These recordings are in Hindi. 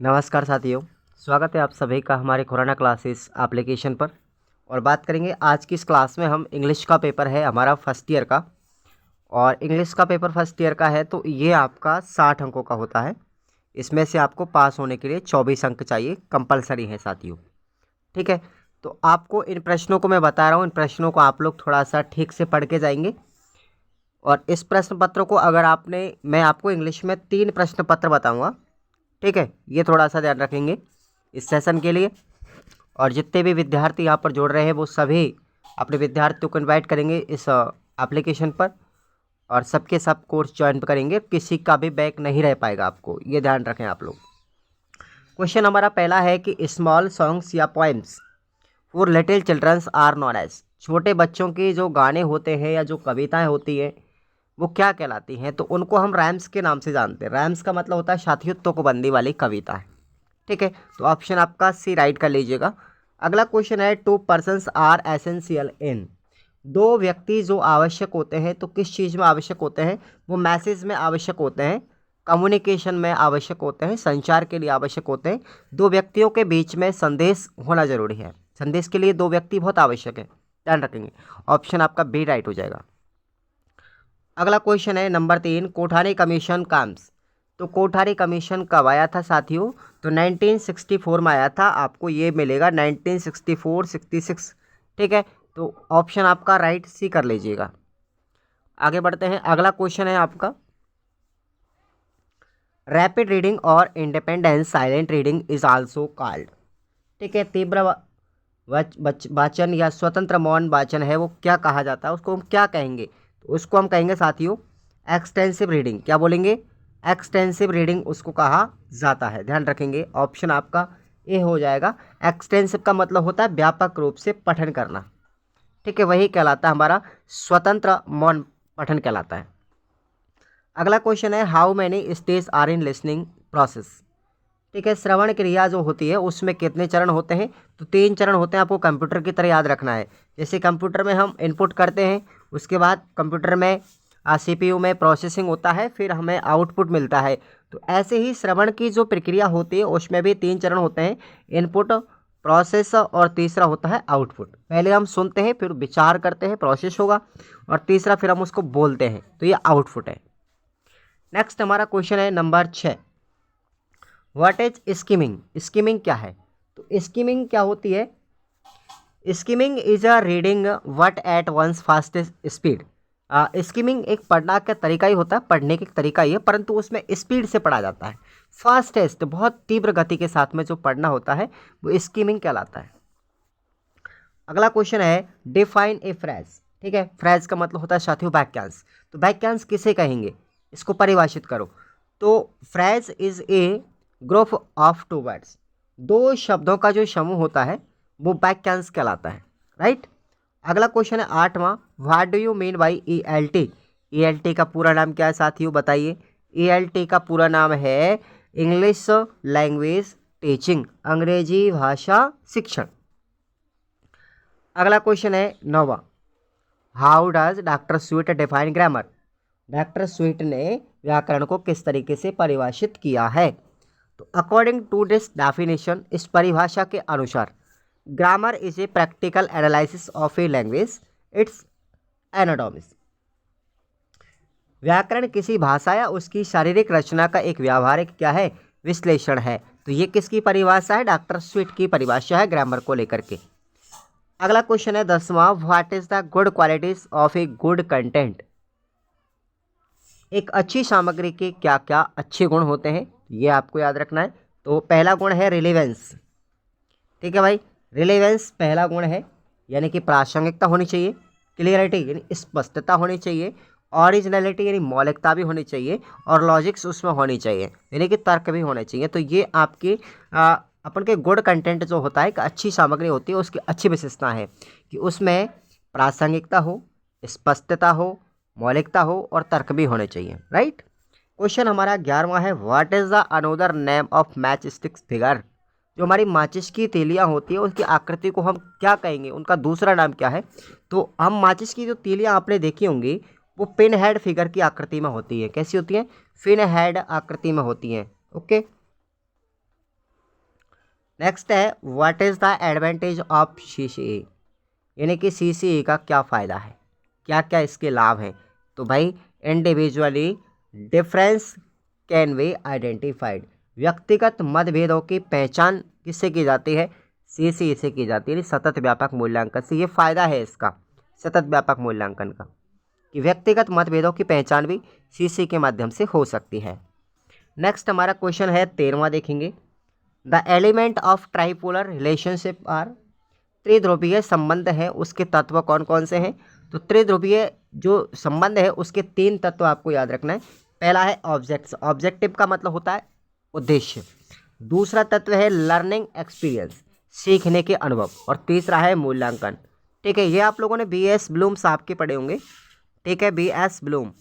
नमस्कार साथियों, स्वागत है आप सभी का हमारे खुराना क्लासेस एप्लीकेशन पर। और बात करेंगे आज की इस क्लास में हम इंग्लिश का पेपर है हमारा फर्स्ट ईयर का। और इंग्लिश का पेपर फर्स्ट ईयर का है तो ये आपका 60 अंकों का होता है। इसमें से आपको पास होने के लिए 24 अंक चाहिए, कंपलसरी है साथियों। ठीक है, तो आपको इन प्रश्नों को मैं बता रहा हूँ, इन प्रश्नों को आप लोग थोड़ा सा ठीक से पढ़ के जाएंगे। और इस प्रश्न पत्र को अगर मैं आपको इंग्लिश में 3 प्रश्न पत्र बताऊँगा। ठीक है, ये थोड़ा सा ध्यान रखेंगे इस सेशन के लिए। और जितने भी विद्यार्थी यहाँ पर जुड़ रहे हैं वो सभी अपने विद्यार्थियों को इनवाइट करेंगे इस एप्लीकेशन पर, और सबके सब कोर्स ज्वाइन करेंगे। किसी का भी बैक नहीं रह पाएगा, आपको ये ध्यान रखें आप लोग। क्वेश्चन हमारा पहला है कि स्मॉल सॉन्ग्स या poems for little childrens are known as. छोटे बच्चों के जो गाने होते हैं या जो कविताएँ होती हैं वो क्या कहलाती हैं? तो उनको हम रैम्स के नाम से जानते हैं। रैम्स का मतलब होता है साथियों तुकबंदी वाली कविता है। ठीक है, तो ऑप्शन आपका सी राइट कर लीजिएगा। अगला क्वेश्चन है 2 पर्सन्स आर एसेंशियल इन। 2 व्यक्ति जो आवश्यक होते हैं, तो किस चीज़ में आवश्यक होते हैं? वो मैसेज में आवश्यक होते हैं, कम्युनिकेशन में आवश्यक होते हैं, संचार के लिए आवश्यक होते हैं। 2 व्यक्तियों के बीच में संदेश होना जरूरी है। संदेश के लिए 2 व्यक्ति बहुत आवश्यक है, ध्यान रखेंगे। ऑप्शन आपका बी राइट हो जाएगा। अगला क्वेश्चन है नंबर 3, कोठारी कमीशन काम्स। तो कोठारी कमीशन कब आया था साथियों? तो 1964 में आया था। आपको ये मिलेगा 1964-66। ठीक है, तो ऑप्शन आपका राइट सी कर लीजिएगा। आगे बढ़ते हैं। अगला क्वेश्चन है आपका रैपिड रीडिंग और independence silent reading is also called. ठीक है, तीव्र वाचन या स्वतंत्र मौन वाचन है, वो क्या कहा जाता है? उसको हम क्या कहेंगे? तो उसको हम कहेंगे साथियों एक्सटेंसिव रीडिंग। क्या बोलेंगे? एक्सटेंसिव रीडिंग उसको कहा जाता है, ध्यान रखेंगे। ऑप्शन आपका ए हो जाएगा। एक्सटेंसिव का मतलब होता है व्यापक रूप से पठन करना। ठीक है, वही कहलाता है हमारा स्वतंत्र मौन पठन कहलाता है। अगला क्वेश्चन है how many stage are in listening process. ठीक है, श्रवण क्रिया जो होती है उसमें कितने चरण होते हैं? तो 3 चरण होते हैं। आपको कंप्यूटर की तरह याद रखना है। जैसे कंप्यूटर में हम इनपुट करते हैं, उसके बाद कंप्यूटर में सीपीयू में प्रोसेसिंग होता है, फिर हमें आउटपुट मिलता है। तो ऐसे ही श्रवण की जो प्रक्रिया होती है उसमें भी 3 चरण होते हैं, इनपुट, प्रोसेस और तीसरा होता है आउटपुट। पहले हम सुनते हैं, फिर विचार करते हैं, प्रोसेस होगा, और तीसरा फिर हम उसको बोलते हैं, तो ये आउटपुट है। नेक्स्ट हमारा क्वेश्चन है number 6, what is skimming. Skimming क्या है? तो स्किमिंग क्या होती है? Skimming is a reading what at once fastest speed. Skimming एक पढ़ना का तरीका ही होता है, पढ़ने का तरीका ही है, परंतु उसमें स्पीड से पढ़ा जाता है। फास्टेस्ट बहुत तीव्र गति के साथ में जो पढ़ना होता है वो स्किमिंग कहलाता है। अगला क्वेश्चन है डिफाइन ए फ्रेज। ठीक है, फ्रेज का मतलब होता है साथियों वाक्यांश। तो वाक्यांश किसे कहेंगे? इसको परिभाषित करो। तो phrase is a group of 2 words. 2 शब्दों का जो समूह होता है वो वाक्यांश कहलाता है, राइट। अगला क्वेश्चन है 8वां, what do you mean by ELT। ELT का पूरा नाम क्या है साथियों, बताइए। ELT का पूरा नाम है इंग्लिश लैंग्वेज टीचिंग, अंग्रेजी भाषा शिक्षण। अगला क्वेश्चन है 9वां, how does doctor Sweet define grammar. Doctor Sweet ने व्याकरण को किस तरीके से परिभाषित किया है? तो अकॉर्डिंग टू दिस डेफिनेशन, इस परिभाषा के अनुसार, grammar is a practical analysis of a language, its anatomies. व्याकरण किसी भाषा या उसकी शारीरिक रचना का एक व्यावहारिक क्या है? विश्लेषण है। तो ये किसकी परिभाषा है? डॉक्टर स्वीट की परिभाषा है ग्रामर को लेकर के। अगला क्वेश्चन है 10वां, what is the good qualities of a good content. एक अच्छी सामग्री के क्या क्या अच्छे गुण होते हैं, ये आपको याद रखना है। तो पहला गुण है रिलेवेंस। ठीक है भाई, रिलेवेंस पहला गुण है, यानी कि प्रासंगिकता होनी चाहिए, क्लियरिटी यानी स्पष्टता होनी चाहिए, ओरिजिनलिटी यानी मौलिकता भी होनी चाहिए, और लॉजिक्स उसमें होनी चाहिए, यानी कि तर्क भी होने चाहिए। तो ये आपके अपन के गुड कंटेंट जो होता है, एक अच्छी सामग्री होती है, उसकी अच्छी विशेषता है कि उसमें प्रासंगिकता हो, स्पष्टता हो, मौलिकता हो और तर्क भी होने चाहिए, राइट। क्वेश्चन हमारा 11वां है, what is the another name of match sticks figure. जो हमारी माचिस की तीलियां होती है उसकी आकृति को हम क्या कहेंगे, उनका दूसरा नाम क्या है? तो हम माचिस की जो तीलियां आपने देखी होंगी वो पिन हेड फिगर की आकृति में होती है। कैसी होती है? पिन हेड आकृति में होती हैं। ओके, नेक्स्ट है what is the advantage of CCE, यानी कि सीसीई का क्या फ़ायदा है, क्या क्या इसके लाभ हैं। तो भाई individually difference can be identified, व्यक्तिगत मतभेदों की पहचान किससे की जाती है, सीसीई से की जाती है, यानी सतत व्यापक मूल्यांकन से। ये फ़ायदा है इसका सतत व्यापक मूल्यांकन का कि व्यक्तिगत मतभेदों की पहचान भी सीसीई के माध्यम से हो सकती है। नेक्स्ट हमारा क्वेश्चन है 13वां, देखेंगे the element of tripolar relationship are, त्रिध्रुवीय संबंध है उसके तत्व कौन कौन से हैं। तो त्रिध्रुवीय जो संबंध है उसके 3 तत्व आपको याद रखना है। पहला है ऑब्जेक्ट्स, ऑब्जेक्टिव का मतलब होता है उद्देश्य। दूसरा तत्व है लर्निंग एक्सपीरियंस, सीखने के अनुभव। और तीसरा है मूल्यांकन। ठीक है, ये आप लोगों ने बीएस ब्लूम साहब के पढ़े होंगे। ठीक है, बीएस ब्लूम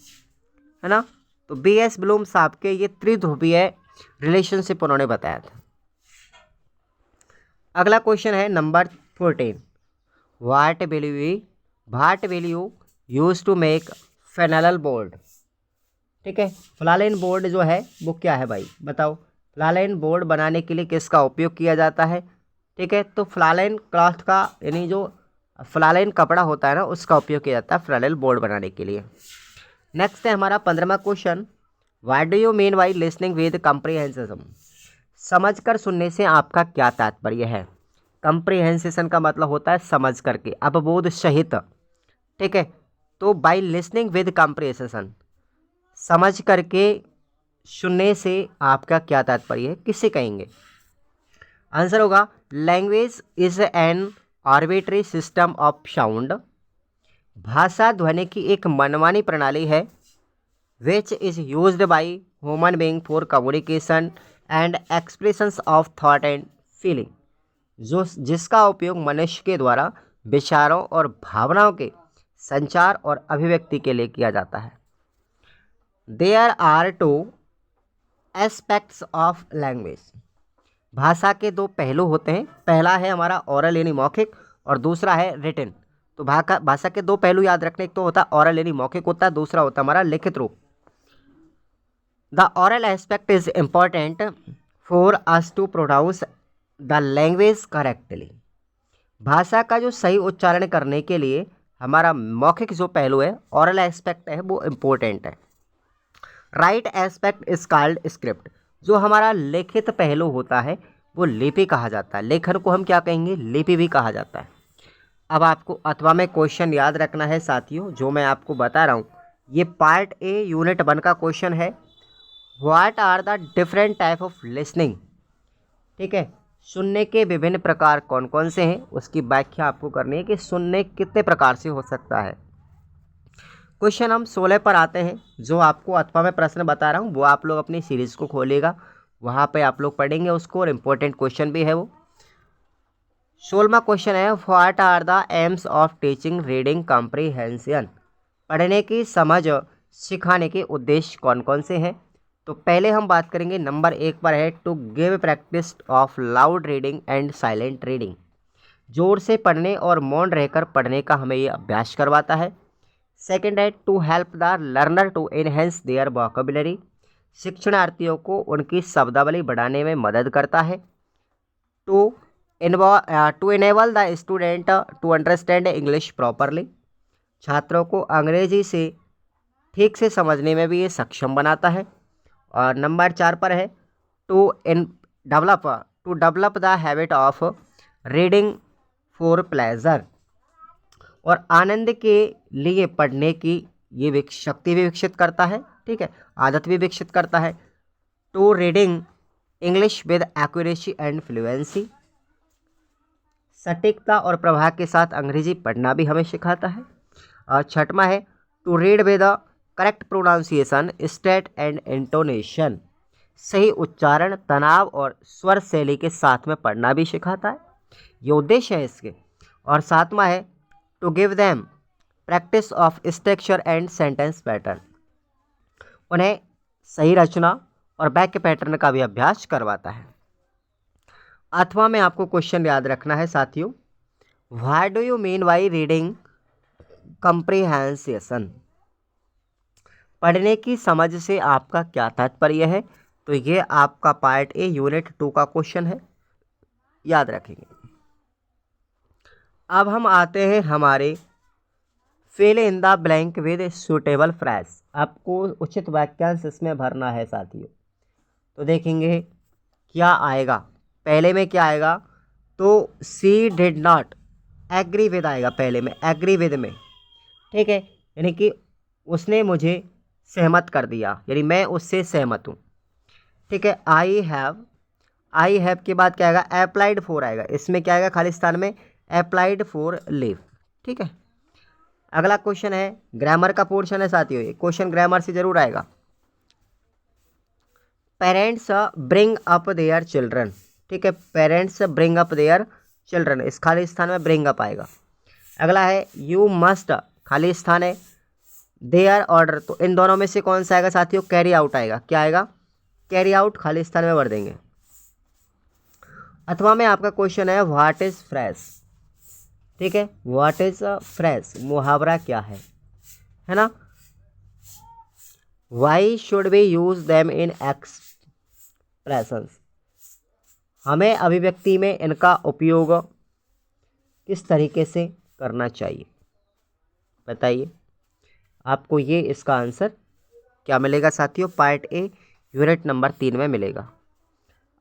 है ना, तो बीएस ब्लूम साहब के ये त्रिध्रुवीय रिलेशनशिप उन्होंने बताया था। अगला क्वेश्चन है number 14, what will you use to make flannel board. ठीक है, फ्लालेन बोर्ड जो है वो क्या है भाई, बताओ। फ्लालेन बोर्ड बनाने के लिए किसका उपयोग किया जाता है। ठीक है, तो फ्लालेन क्लॉथ का, यानी जो फ्लालेन कपड़ा होता है ना, उसका उपयोग किया जाता है फ्लालेन बोर्ड बनाने के लिए। नेक्स्ट है हमारा 15वां question, what do you mean by listening with comprehension, समझकर सुनने से आपका क्या तात्पर्य है। कम्प्रीहेंसेशन का मतलब होता है समझ करके, अवबोध सहित। ठीक है, तो बाई लिसनिंग विद कम्प्रीहेंसेशन, समझ करके सुनने से आपका क्या तात्पर्य है, किससे कहेंगे। आंसर होगा language is an arbitrary system of sound, भाषा ध्वनि की एक मनमानी प्रणाली है। Which is used by human being for communication and expressions of thought and feeling, जो जिसका उपयोग मनुष्य के द्वारा विचारों और भावनाओं के संचार और अभिव्यक्ति के लिए किया जाता है। There are 2 aspects of language, भाषा के 2 पहलू होते हैं। पहला है हमारा ओरल यानी मौखिक, और दूसरा है रिटन। तो भाषा के 2 पहलू याद रखने, एक तो होता है ओरल यानी मौखिक होता है, दूसरा होता है हमारा लिखित रूप। The oral aspect is important for us to pronounce the language correctly, भाषा का जो सही उच्चारण करने के लिए हमारा मौखिक जो पहलू है, ओरल एस्पेक्ट है, वो इम्पोर्टेंट है। Right aspect is called script, जो हमारा लिखित पहलू होता है वो लिपि कहा जाता है। लेखन को हम क्या कहेंगे, लिपि भी कहा जाता है। अब आपको अथवा में क्वेश्चन याद रखना है साथियों, जो मैं आपको बता रहा हूँ ये पार्ट ए यूनिट 1 का क्वेश्चन है। What are the different type of listening. ठीक है, सुनने के विभिन्न प्रकार कौन कौन से हैं, उसकी व्याख्या आपको करनी है कि सुनने कितने प्रकार से हो सकता है। क्वेश्चन हम 16 पर आते हैं। जो आपको अथवा में प्रश्न बता रहा हूँ वो आप लोग अपनी सीरीज़ को खोलिएगा, वहाँ पे आप लोग पढ़ेंगे उसको, और इम्पोर्टेंट क्वेश्चन भी है वो। 16वां क्वेश्चन है what are the aims of teaching reading comprehension, पढ़ने की समझ सिखाने के उद्देश्य कौन कौन से हैं। तो पहले हम बात करेंगे नंबर 1 पर है to give practice of loud reading and silent reading, जोर से पढ़ने और मौन रहकर पढ़ने का हमें ये अभ्यास करवाता है। सेकेंड है to help the learner to enhance their vocabulary, शिक्षणार्थियों को उनकी शब्दावली बढ़ाने में मदद करता है। To enable the student to understand English properly, छात्रों को अंग्रेजी से ठीक से समझने में भी ये सक्षम बनाता है। और नंबर 4 पर है to develop the habit of reading for pleasure, और आनंद के लिए पढ़ने की ये शक्ति भी विकसित करता है। ठीक है, आदत भी विकसित करता है। To reading English with accuracy and fluency, सटीकता और प्रभाव के साथ अंग्रेजी पढ़ना भी हमें सिखाता है। और 6वां है to read with correct pronunciation stress and intonation, सही उच्चारण, तनाव और स्वर शैली के साथ में पढ़ना भी सिखाता है, ये उद्देश्य है इसके। और 7वां है to give them practice of structure and sentence pattern, उन्हें सही रचना और वाक्य पैटर्न का भी अभ्यास करवाता है। अथवा में आपको क्वेश्चन याद रखना है साथियों, what do you mean by reading comprehension, पढ़ने की समझ से आपका क्या तात्पर्य है। तो ये आपका पार्ट ए यूनिट 2 का क्वेश्चन है। याद रखेंगे। अब हम आते हैं हमारे fill in the blank with suitable phrase. आपको उचित वाक्यांश इसमें भरना है साथियों। तो देखेंगे क्या आएगा। पहले में क्या आएगा, तो सी डिड नॉट एग्री विद आएगा पहले में, एग्री विद में, ठीक है, यानी कि उसने मुझे सहमत कर दिया, यानी मैं उससे सहमत हूँ, ठीक है। आई हैव के बाद क्या आएगा, अप्लाइड फॉर आएगा, इसमें क्या आएगा खालिस्तान में, अप्लाइड फॉर लीव, ठीक है। अगला क्वेश्चन है, ग्रामर का पोर्शन है साथियों, ये क्वेश्चन ग्रामर से जरूर आएगा। Parents bring up their children, ठीक है, parents bring up their children, इस खाली स्थान में ब्रिंग अप आएगा। अगला है यू मस्ट, खाली स्थान है, देयर ऑर्डर, तो इन दोनों में से कौन सा आएगा साथियों, कैरी आउट आएगा, क्या आएगा, कैरी आउट, खाली स्थान में भर देंगे। अथवा में आपका क्वेश्चन है व्हाट इज फ्रेश, ठीक है, व्हाट इज फ्रेश, मुहावरा क्या है ना। Why should we use them in expressions, हमें अभिव्यक्ति में इनका उपयोग किस तरीके से करना चाहिए, बताइए। आपको ये इसका आंसर क्या मिलेगा साथियों, पार्ट ए यूनिट नंबर 3 में मिलेगा।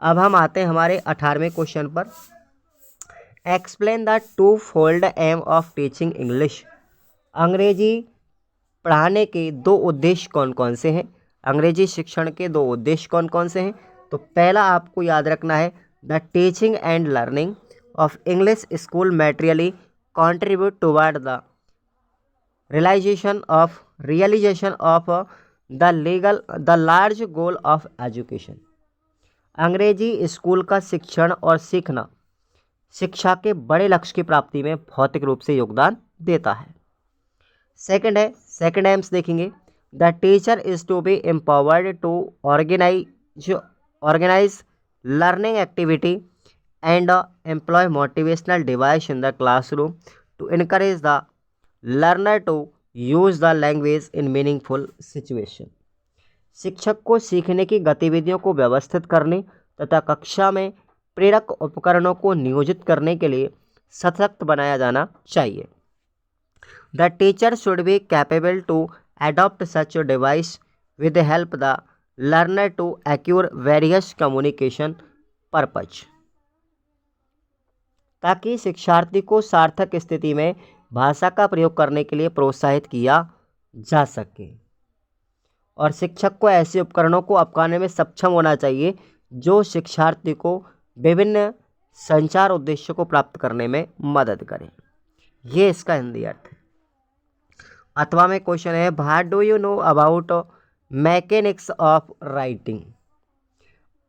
अब हम आते हैं हमारे 18वें क्वेश्चन पर। Explain the two fold aim of teaching English, अंग्रेजी पढ़ाने के दो उद्देश्य कौन कौन से हैं, अंग्रेजी शिक्षण के दो उद्देश्य कौन कौन से हैं। तो पहला आपको याद रखना है, the teaching and learning of English school materially contribute toward the realisation of the large goal of education, अंग्रेजी स्कूल का शिक्षण और सीखना शिक्षा के बड़े लक्ष्य की प्राप्ति में भौतिक रूप से योगदान देता है। सेकंड है, सेकंड एम्स देखेंगे, the teacher is to be empowered to organise learning activity and employ motivational device in the classroom to encourage the learner to use the language in meaningful situation, शिक्षक को सीखने की गतिविधियों को व्यवस्थित करने तथा कक्षा में प्रेरक उपकरणों को नियोजित करने के लिए सशक्त बनाया जाना चाहिए। The teacher should be capable to adopt such a device with the help the learner to acquire various communication purpose, ताकि शिक्षार्थी को सार्थक स्थिति में भाषा का प्रयोग करने के लिए प्रोत्साहित किया जा सके। और शिक्षक को ऐसे उपकरणों को अपनाने में सक्षम होना चाहिए जो शिक्षार्थी को विभिन्न संचार उद्देश्यों को प्राप्त करने में मदद करें। ये इसका हिंदी अर्थ है। अथवा में क्वेश्चन है, what do you know about mechanics of writing,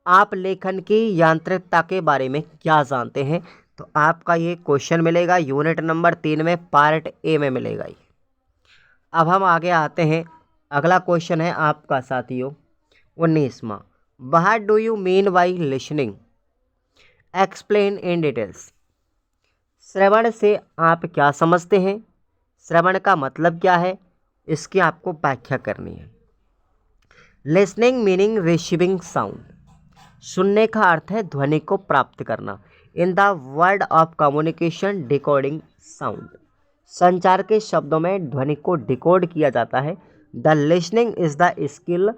आप लेखन की यांत्रिकता के बारे में क्या जानते हैं। तो आपका ये क्वेश्चन मिलेगा यूनिट नंबर 3 में, पार्ट ए में मिलेगा ये। अब हम आगे आते हैं, अगला क्वेश्चन है आपका साथियों 19वां, what do you mean by listening, explain in details, श्रवण से आप क्या समझते हैं, श्रवण का मतलब क्या है, इसकी आपको व्याख्या करनी है। लिसनिंग मीनिंग रिसीविंग साउंड, सुनने का अर्थ है ध्वनि को प्राप्त करना। In the word of communication decoding sound, संचार के शब्दों में ध्वनि को डिकोड किया जाता है। The listening is the skill,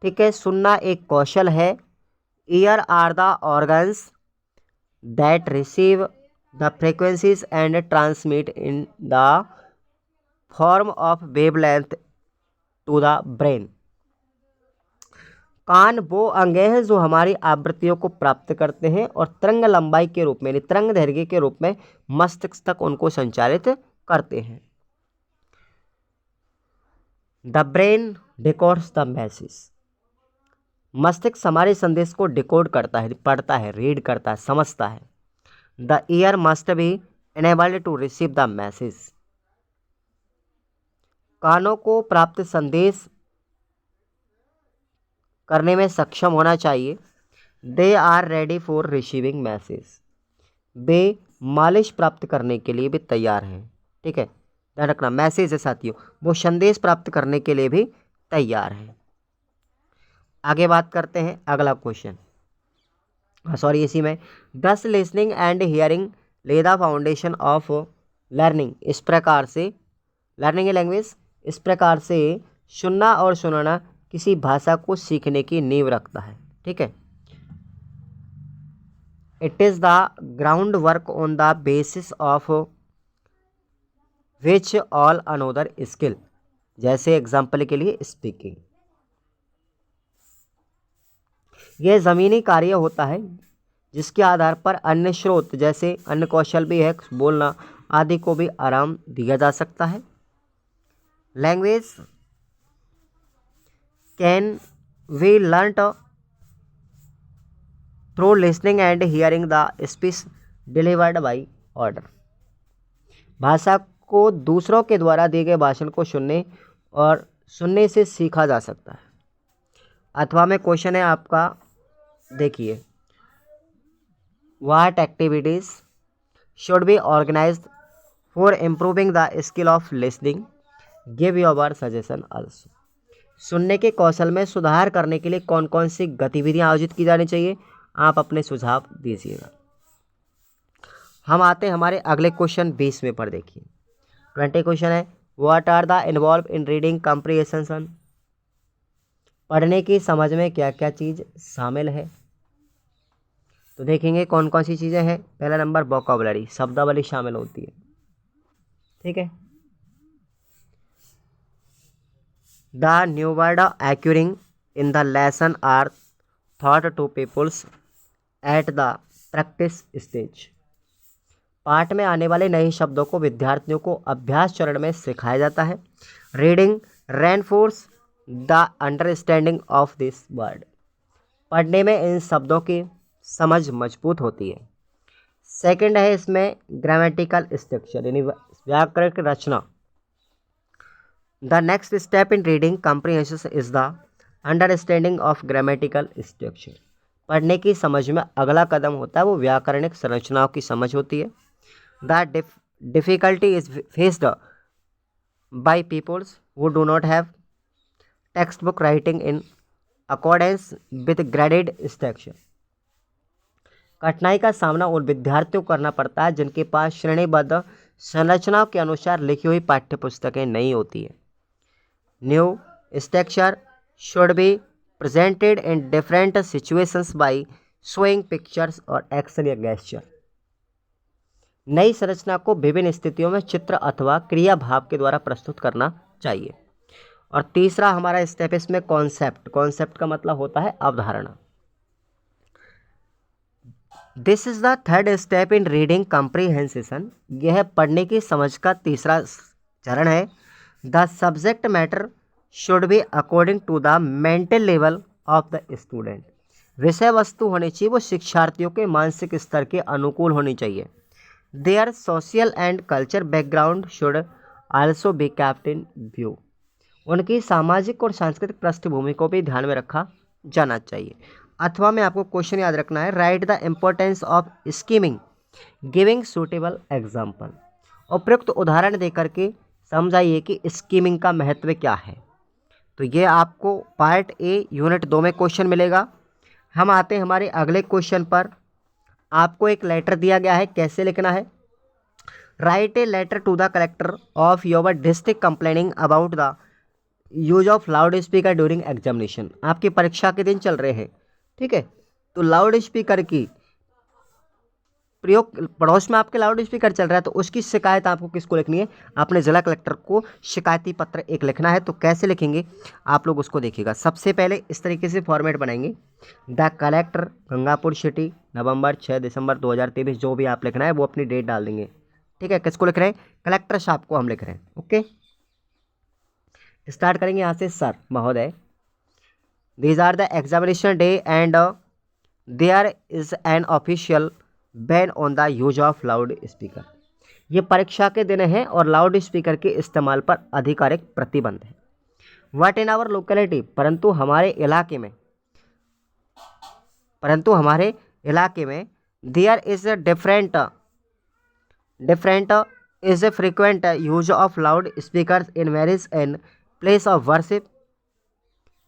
ठीक है, सुनना एक कौशल है। Ear are the organs that receive the frequencies and transmit in the form of wavelength to the brain, कान वो अंग हैं जो हमारी आवृत्तियों को प्राप्त करते हैं और तरंग लंबाई के रूप में, तरंग दैर्घ्य के रूप में मस्तिष्क तक उनको संचारित करते हैं। द ब्रेन डिकोड्स द मैसेज, मस्तिष्क हमारे संदेश को डिकोड करता है, पढ़ता है, रीड करता है, समझता है। The ear must be enabled to receive the message, कानों को प्राप्त संदेश करने में सक्षम होना चाहिए। They are ready for receiving message, वे मालिश प्राप्त करने के लिए भी तैयार हैं, ठीक है, ध्यान रखना मैसेज है साथियों, वो संदेश प्राप्त करने के लिए भी तैयार हैं। आगे बात करते हैं अगला क्वेश्चन, सॉरी इसी में, दस लिसनिंग एंड हियरिंग ले द फाउंडेशन ऑफ लर्निंग। इस प्रकार से लर्निंग ए लैंग्वेज, इस प्रकार से सुनना और सुनाना किसी भाषा को सीखने की नींव रखता है। ठीक है, it is the ground work on the basis of which all another skill. जैसे एग्जाम्पल के लिए स्पीकिंग, यह ज़मीनी कार्य होता है जिसके आधार पर अन्य स्रोत जैसे अन्य कौशल भी है, बोलना आदि को भी आराम दिया जा सकता है। Language can we learn through listening and hearing the speech delivered by ऑर्डर। भाषा को दूसरों के द्वारा दिए गए भाषण को सुनने और सुनने से सीखा जा सकता है। अथवा में क्वेश्चन है आपका, देखिए, what activities should be organised for improving the skill of listening, give your suggestion also. सुनने के कौशल में सुधार करने के लिए कौन कौन सी गतिविधियां आयोजित की जानी चाहिए, आप अपने सुझाव दीजिएगा। हम आते हैं हमारे अगले क्वेश्चन 20वें पर। देखिए 20 क्वेश्चन है, what are the involve in reading comprehension. पढ़ने की समझ में क्या क्या चीज़ शामिल है, तो देखेंगे कौन कौन सी चीज़ें हैं। पहला नंबर वोकैबुलरी, शब्दावली शामिल होती है। ठीक है, the new word occurring in the lesson are taught to pupils at the practice stage. पाठ में आने वाले नए शब्दों को विद्यार्थियों को अभ्यास चरण में सिखाया जाता है। Reading reinforce the understanding of this word. पढ़ने में इन शब्दों की समझ मजबूत होती है। सेकंड है इसमें ग्रामेटिकल स्ट्रक्चर यानी व्याकरण की रचना। The next step in reading comprehension is the understanding of grammatical structure. पढ़ने की समझ में अगला कदम होता है वो व्याकरणिक संरचनाओं की समझ होती है। The difficulty is faced by pupils who do not have text book writing in accordance with graded structure. कठिनाई का सामना उन विद्यार्थियों को करना पड़ता है जिनके पास श्रेणीबद्ध संरचनाओं के अनुसार लिखी हुई पाठ्यपुस्तकें नहीं होती है। New structure should be presented in different situations by showing pictures और एक्शन या गेस्चर। नई संरचना को विभिन्न स्थितियों में चित्र अथवा क्रिया भाव के द्वारा प्रस्तुत करना चाहिए। और तीसरा हमारा स्टेप इसमें कॉन्सेप्ट। कॉन्सेप्ट का मतलब होता है अवधारणा। This is the third step in reading comprehension. यह पढ़ने की समझ का तीसरा चरण है। The subject matter should be according to the mental level of the student. विषय वस्तु होनी चाहिए वो शिक्षार्थियों के मानसिक स्तर के अनुकूल होनी चाहिए। Their social and culture background should also be kept in view. उनकी सामाजिक और सांस्कृतिक पृष्ठभूमि को भी ध्यान में रखा जाना चाहिए। अथवा में आपको क्वेश्चन याद रखना है, write the importance of skimming giving suitable example. उपयुक्त उदाहरण देकर के समझाइए कि स्कीमिंग का महत्व क्या है। तो ये आपको पार्ट ए यूनिट 2 में क्वेश्चन मिलेगा। हम आते हैं हमारे अगले क्वेश्चन पर। आपको एक लेटर दिया गया है, कैसे लिखना है, write a letter to the collector of your district complaining about the use of loud speaker during examination. आपकी परीक्षा के दिन चल रहे हैं, ठीक है, तो लाउड स्पीकर की प्रयोग, पड़ोस में आपके लाउड स्पीकर चल रहा है तो उसकी शिकायत आपको किसको लिखनी है, अपने जिला कलेक्टर को शिकायती पत्र एक लिखना है। तो कैसे लिखेंगे आप लोग उसको देखिएगा। सबसे पहले इस तरीके से फॉर्मेट बनाएंगे, द कलेक्टर गंगापुर सिटी नवंबर 6 दिसंबर 2023, जो भी आप लिखना है वो अपनी डेट डाल देंगे। ठीक है, किसको लिख रहे हैं, कलेक्टर साहब को हम लिख रहे हैं। ओके, स्टार्ट करेंगे यहाँ से। सर महोदय, these are the examination day and there is an official ban on the use of loud speaker। ये परीक्षा के दिन है और लाउड स्पीकर के इस्तेमाल पर आधिकारिक प्रतिबंध है। What in our locality, परंतु हमारे इलाके में there is a different is a frequent use of loud speakers in marriage and place of worship।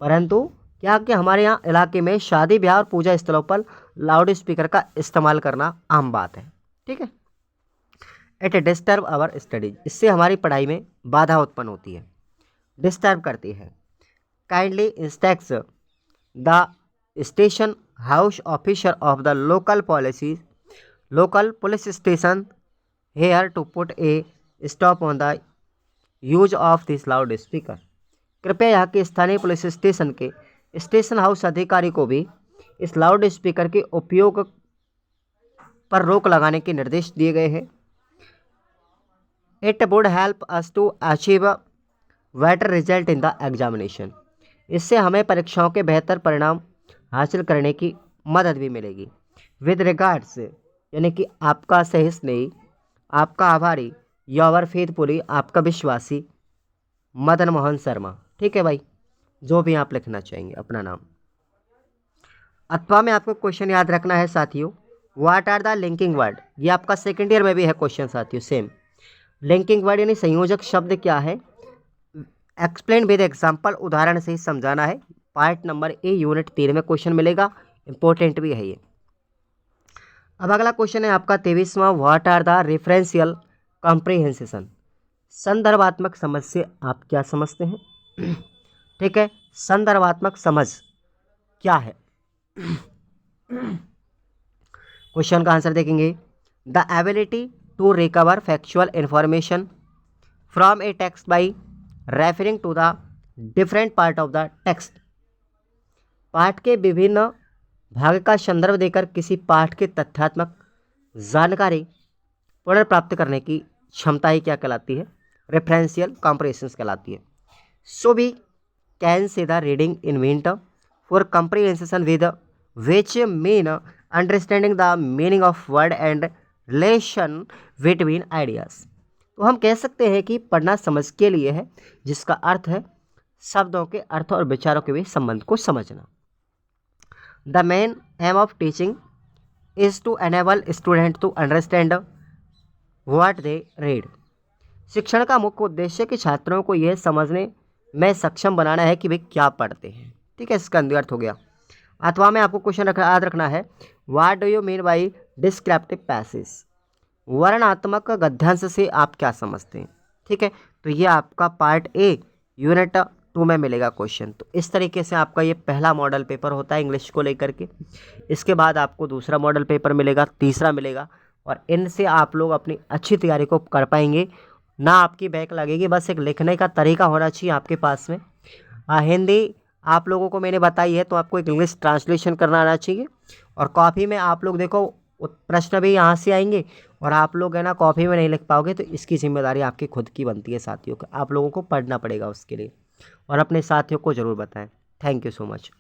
परंतु क्या कि हमारे यहाँ इलाके में शादी ब्याह और पूजा स्थलों पर लाउड स्पीकर का इस्तेमाल करना आम बात है। ठीक है। इट डिस्टर्ब आवर स्टडीज, इससे हमारी पढ़ाई में बाधा उत्पन्न होती है, डिस्टर्ब करती है। Kindly instructs the station house officer of the local police station here to put a stop on the use of this loud speaker. कृपया यहाँ के स्थानीय पुलिस स्टेशन के स्टेशन हाउस अधिकारी को भी इस लाउड स्पीकर के उपयोग पर रोक लगाने के निर्देश दिए गए हैं। It would help us to achieve better result in the examination, इससे हमें परीक्षाओं के बेहतर परिणाम हासिल करने की मदद भी मिलेगी। विद रिगार्ड्स, यानी कि आपका सही स्नेही, आपका आभारी, योर फेथफुली, आपका विश्वासी मदन मोहन शर्मा। ठीक है भाई, जो भी आप लिखना चाहेंगे अपना नाम। अथवा में आपको क्वेश्चन याद रखना है साथियों, what are the linking word, ये आपका सेकेंड ईयर में भी है क्वेश्चन साथियों सेम। लिंकिंग वर्ड यानी संयोजक शब्द क्या है, एक्सप्लेन विद एग्जाम्पल, उदाहरण से ही समझाना है। पार्ट नंबर ए यूनिट 3 में क्वेश्चन मिलेगा, इंपॉर्टेंट भी है ये। अब अगला क्वेश्चन है आपका 23वां, what are the referential comprehension, संदर्भात्मक समझ से आप क्या समझते हैं। ठीक है, संदर्भात्मक समझ क्या है। क्वेश्चन का आंसर देखेंगे, the ability to recover factual information from a text by referring to the different part of the text, पाठ के विभिन्न भाग का संदर्भ देकर किसी पाठ के तथ्यात्मक जानकारी पुनर्प्राप्त करने की क्षमता ही क्या कहलाती है, रेफरेंशियल कॉम्प्रिहेंशन कहलाती है। So we can say the reading invent for comprehension with which mean understanding the meaning of word and relation between ideas. तो हम कह सकते हैं कि पढ़ना समझ के लिए है, जिसका अर्थ है शब्दों के अर्थ और विचारों के बीच संबंध को समझना। The main aim of teaching is to enable student to understand what they read, शिक्षण का मुख्य उद्देश्य कि छात्रों को यह समझने में सक्षम बनाना है कि वे क्या पढ़ते हैं। ठीक है, इसका अर्थ हो गया। अथवा में आपको क्वेश्चन याद रखना है, what do you mean by descriptive passage, वर्णनात्मक गद्यांश से आप क्या समझते हैं। ठीक है, तो ये आपका पार्ट ए यूनिट 2 में मिलेगा क्वेश्चन। तो इस तरीके से आपका ये पहला मॉडल पेपर होता है इंग्लिश को लेकर के। इसके बाद आपको दूसरा मॉडल पेपर मिलेगा, तीसरा मिलेगा, और इनसे आप लोग अपनी अच्छी तैयारी को कर पाएंगे, ना आपकी बैक लगेगी। बस एक लिखने का तरीका होना चाहिए आपके पास में। हिंदी आप लोगों को मैंने बताई है, तो आपको एक इंग्लिश ट्रांसलेशन करना आना चाहिए। और कॉपी में आप लोग देखो प्रश्न भी यहाँ से आएंगे, और आप लोग है ना कॉपी में नहीं लिख पाओगे, तो इसकी जिम्मेदारी आपकी खुद की बनती है साथियों को। आप लोगों को पढ़ना पड़ेगा उसके लिए, और अपने साथियों को ज़रूर बताएं। Thank you so much.